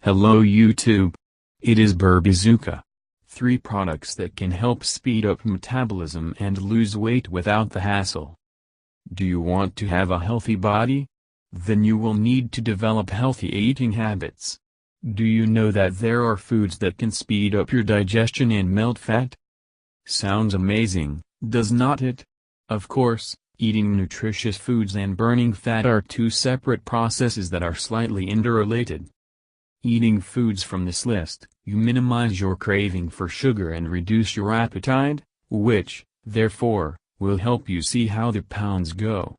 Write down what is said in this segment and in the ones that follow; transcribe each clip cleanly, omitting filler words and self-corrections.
Hello YouTube. It is Burbazooka. 3 products that can help speed up metabolism and lose weight without the hassle. Do you want to have a healthy body? Then you will need to develop healthy eating habits. Do you know that there are foods that can speed up your digestion and melt fat? Sounds amazing, does not it? Of course, eating nutritious foods and burning fat are 2 separate processes that are slightly interrelated. Eating foods from this list, you minimize your craving for sugar and reduce your appetite, which, therefore, will help you see how the pounds go.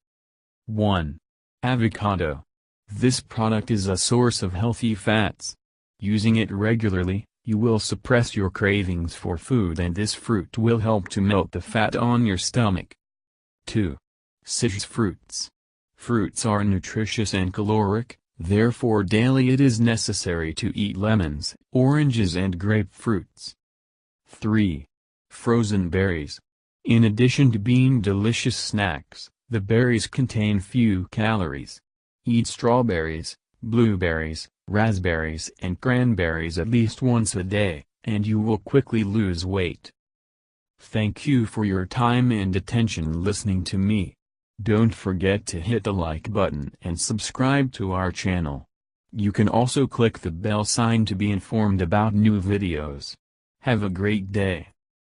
1. Avocado. This product is a source of healthy fats. Using it regularly, you will suppress your cravings for food and this fruit will help to melt the fat on your stomach. 2. Citrus fruits. Fruits are nutritious and caloric. Therefore daily it is necessary to eat lemons, oranges and grapefruits. 3. Frozen berries. In addition to being delicious snacks, the berries contain few calories. Eat strawberries, blueberries, raspberries and cranberries at least once a day, and you will quickly lose weight. Thank you for your time and attention listening to me. Don't forget to hit the like button and subscribe to our channel. You can also click the bell sign to be informed about new videos. Have a great day.